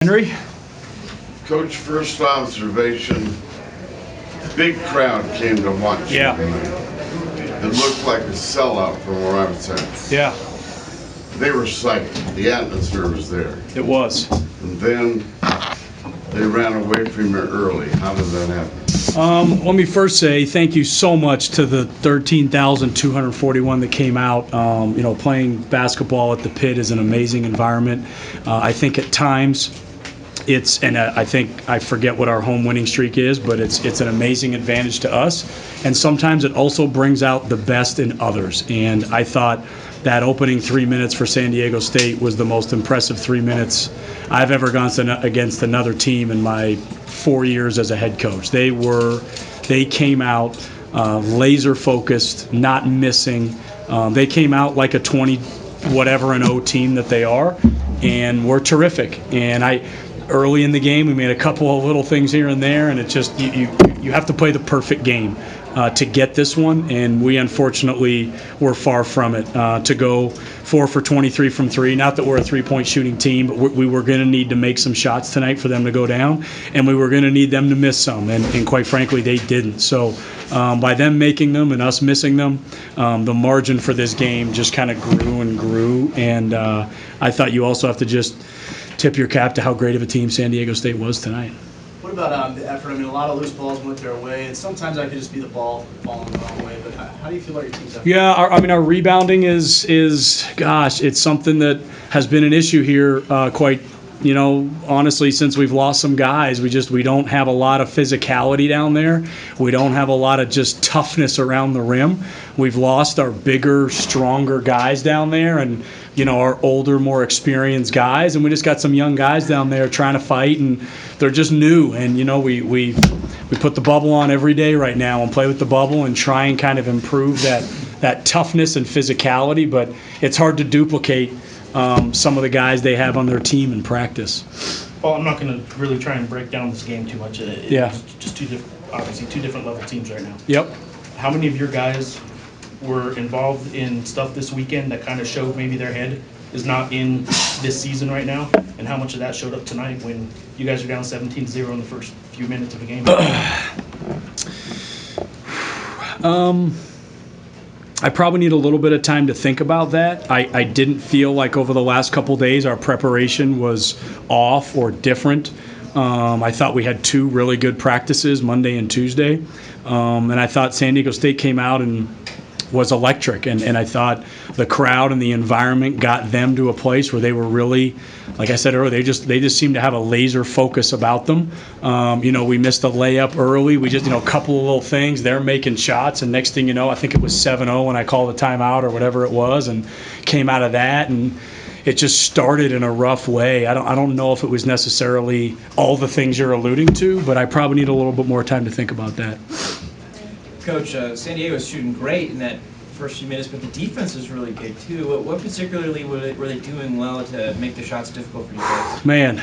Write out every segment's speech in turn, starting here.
Henry? Coach, first observation, big crowd came to watch. Yeah. It looked like a sellout from where I was at. Yeah, They were psyched. The atmosphere was there. it was. And then they ran away from you early. How did that happen? Let me first say thank you so much to the 13,241 that came out. Playing basketball at the pit is an amazing environment. I think at times I think I forget what our home winning streak is, but it's an amazing advantage to us. And sometimes it also brings out the best in others. And I thought that opening 3 minutes for San Diego State was the most impressive 3 minutes I've ever gone against another team in my 4 years as a head coach. They came out laser focused, not missing. They came out like a 20 whatever and 0 team that they are, and we're terrific. And early in the game, we made a couple of little things here and there, and it just you have to play the perfect game to get this one, and we unfortunately were far from it. To go 4 for 23 from 3, not that we're a three-point shooting team, but we were going to need to make some shots tonight for them to go down, and we were going to need them to miss some, and quite frankly, they didn't. So by them making them and us missing them, the margin for this game just kind of grew and grew, and I thought you also have to just tip your cap to how great of a team San Diego State was tonight. What about the effort? I mean, a lot of loose balls went their way, and sometimes that could just be the ball falling the wrong way. But how do you feel about your team's effort? Yeah, our rebounding is it's something that has been an issue here quite, honestly, since we've lost some guys. We don't have a lot of physicality down there. We don't have a lot of just toughness around the rim. We've lost our bigger, stronger guys down there, and our older, more experienced guys, and we just got some young guys down there trying to fight, and they're just new. And we put the bubble on every day right now and play with the bubble and try and kind of improve that toughness and physicality, but it's hard to duplicate some of the guys they have on their team in practice. Well, I'm not going to really try and break down this game too much. Yeah. It's just obviously two different level teams right now. Yep. How many of your guys were involved in stuff this weekend that kind of showed maybe their head is not in this season right now, and how much of that showed up tonight when you guys are down 17-0 in the first few minutes of the game? I probably need a little bit of time to think about that. I didn't feel like over the last couple days our preparation was off or different. I thought we had 2 really good practices, Monday and Tuesday, and I thought San Diego State came out and was electric, and I thought the crowd and the environment got them to a place where they were really, like I said earlier, they just seemed to have a laser focus about them. We missed a layup early. We just, a couple of little things. They're making shots, and next thing you know, I think it was 7-0 when I called the timeout or whatever it was, and came out of that, and it just started in a rough way. I don't know if it was necessarily all the things you're alluding to, but I probably need a little bit more time to think about that. Coach, San Diego is shooting great in that first few minutes, but the defense is really good too. What particularly were they doing well to make the shots difficult for you guys? Man,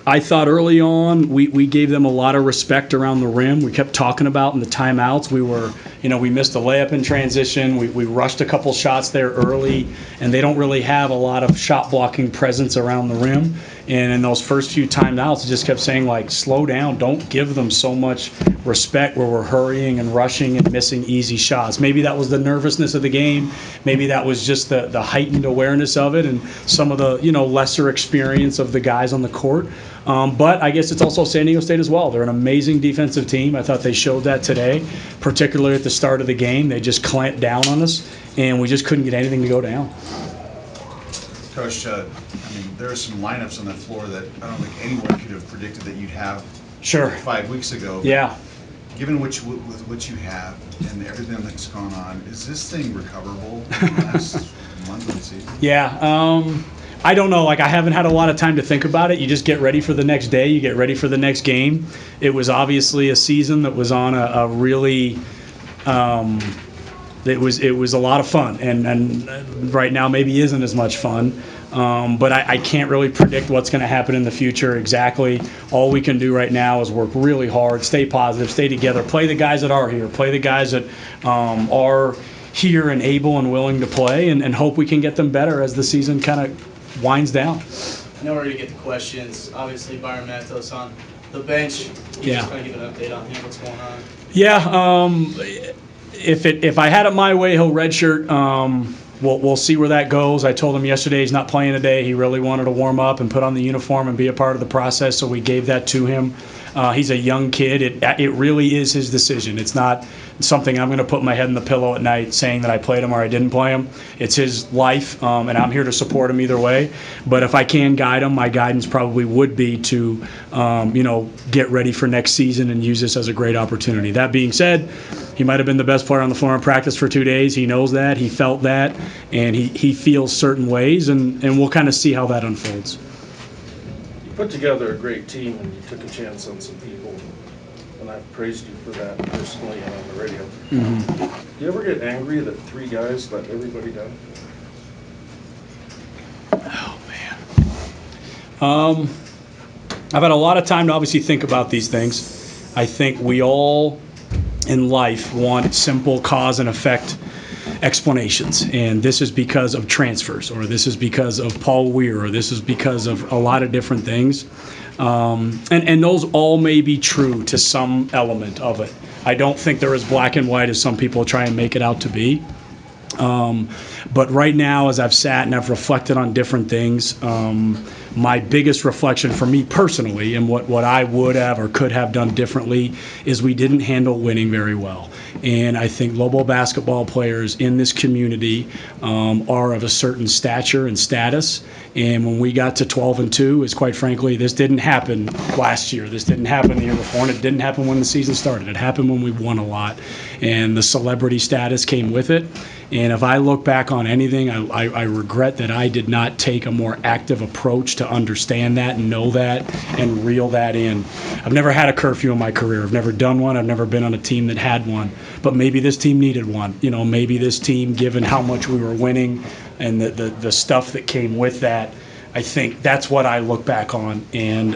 I thought early on we gave them a lot of respect around the rim. We kept talking about in the timeouts. We missed a layup in transition. We rushed a couple shots there early, and they don't really have a lot of shot blocking presence around the rim. And in those first few timeouts, I just kept saying, slow down. Don't give them so much respect where we're hurrying and rushing and missing easy shots. Maybe that was the nervousness of the game. Maybe that was just the heightened awareness of it and some of the, lesser experience of the guys on the court. But I guess it's also San Diego State as well. They're an amazing defensive team. I thought they showed that today, particularly at the start of the game. They just clamped down on us, and we just couldn't get anything to go down. Coach, there are some lineups on the floor that I don't think anyone could have predicted that you'd have. Sure. 5 weeks ago. Yeah. Given what you have and everything that's gone on, is this thing recoverable in the last month of the season? Yeah. I don't know. I haven't had a lot of time to think about it. You just get ready for the next day. You get ready for the next game. It was obviously a season that was on a really it was a lot of fun, and right now maybe isn't as much fun. But I can't really predict what's going to happen in the future exactly. All we can do right now is work really hard, stay positive, stay together, play the guys that are here, play the guys that are here and able and willing to play, and hope we can get them better as the season kind of winds down. I know we're going to get the questions. Obviously, Byron Matos on the bench. Can you Yeah. just kind of give an update on him, what's going on? Yeah, if I had it my way, he'll redshirt. We'll see where that goes. I told him yesterday he's not playing today. He really wanted to warm up and put on the uniform and be a part of the process, so we gave that to him. He's a young kid. It really is his decision. It's not something I'm going to put my head in the pillow at night saying that I played him or I didn't play him. It's his life, and I'm here to support him either way. But if I can guide him, my guidance probably would be to, get ready for next season and use this as a great opportunity. That being said, he might have been the best player on the floor in practice for 2 days. He knows that. He felt that. And he feels certain ways, and we'll kind of see how that unfolds. You put together a great team and you took a chance on some people, and I've praised you for that personally and on the radio. Do you ever get angry that 3 guys let everybody down? Oh, man. I've had a lot of time to obviously think about these things. I think we all in life want simple cause and effect explanations, and this is because of transfers, or this is because of Paul Weir, or this is because of a lot of different things, and those all may be true to some element of it. I don't think they're as black and white as some people try and make it out to be. But right now, as I've sat and I've reflected on different things, my biggest reflection for me personally, and what I would have or could have done differently, is we didn't handle winning very well. And I think Lobo basketball players in this community are of a certain stature and status. And when we got to 12-2, is quite frankly, this didn't happen last year. This didn't happen the year before, and it didn't happen when the season started. It happened when we won a lot, and the celebrity status came with it. And if I look back on anything, I regret that I did not take a more active approach to understand that and know that and reel that in. I've never had a curfew in my career. I've never done one. I've never been on a team that had one. But maybe this team needed one. Maybe this team, given how much we were winning and the stuff that came with that, I think that's what I look back on and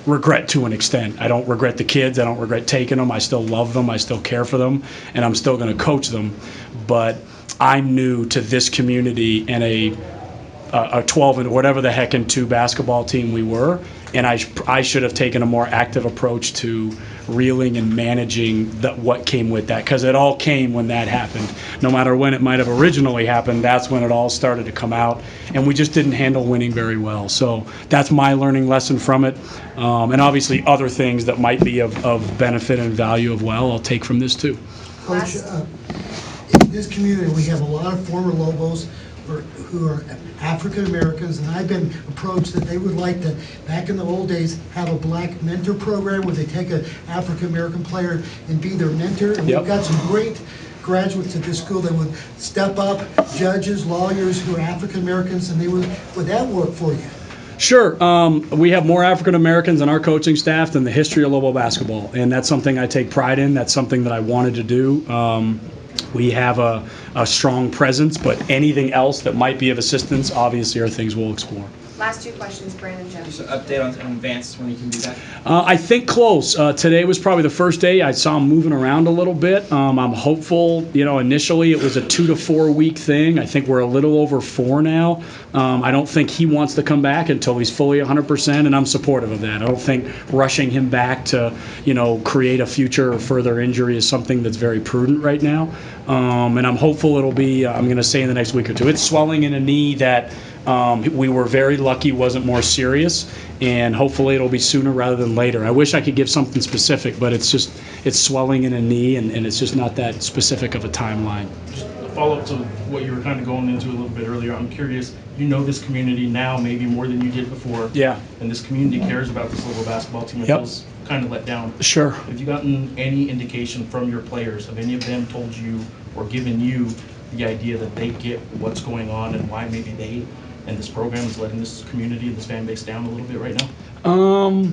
regret to an extent. I don't regret the kids. I don't regret taking them. I still love them. I still care for them, and I'm still going to coach them. But I'm new to this community and a 12 and whatever the heck and 2 basketball team we were, and I should have taken a more active approach to reeling and managing what came with that, because it all came when that happened. No matter when it might have originally happened, that's when it all started to come out, and we just didn't handle winning very well. So that's my learning lesson from it, and obviously other things that might be of benefit and value of well, I'll take from this too. Coach, in this community, we have a lot of former Lobos who are African Americans, and I've been approached that they would like to, back in the old days, have a black mentor program where they take an African American player and be their mentor. And Yep. we've got some great graduates at this school that would step up, judges, lawyers who are African Americans, and would that work for you? Sure. We have more African Americans in our coaching staff than the history of Lobo basketball, and that's something I take pride in. That's something that I wanted to do. We have a strong presence, but anything else that might be of assistance, obviously, are things we'll explore. Last 2 questions, Brandon Jones. Just an update on advance when you can do that. I think close. Today was probably the first day I saw him moving around a little bit. I'm hopeful. Initially it was a 2 to 4 week thing. I think we're a little over 4 now. I don't think he wants to come back until he's fully 100%, and I'm supportive of that. I don't think rushing him back to, create a future or further injury is something that's very prudent right now. And I'm hopeful it'll be, I'm going to say in the next week or 2. It's swelling in a knee that we were very lucky wasn't more serious, and hopefully it'll be sooner rather than later. I wish I could give something specific, but it's swelling in a knee, and it's just not that specific of a timeline. Just a follow-up to what you were kind of going into a little bit earlier. I'm curious, this community now maybe more than you did before. Yeah. And this community cares about this local basketball team. It Yep. feels kind of let down. Sure. Have you gotten any indication from your players? Have any of them told you or given you the idea that they get what's going on and why maybe they and this program is letting this community and this fan base down a little bit right now?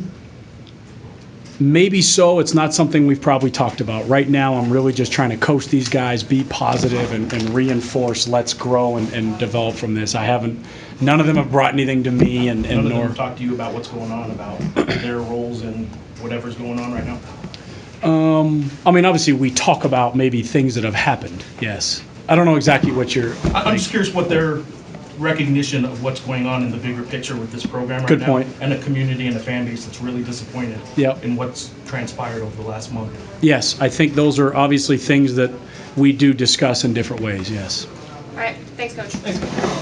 Maybe so. It's not something we've probably talked about. Right now, I'm really just trying to coach these guys, be positive, and reinforce, let's grow and develop from this. None of them have brought anything to me, and None of nor. them talk to you about what's going on, about their roles and whatever's going on right now? Obviously, we talk about maybe things that have happened, yes. I don't know exactly what you're... I'm just curious what recognition of what's going on in the bigger picture with this program right Good now. point. And a community and a fan base that's really disappointed Yep. in what's transpired over the last month. Yes, I think those are obviously things that we do discuss in different ways, yes. All right, thanks, Coach. Thanks.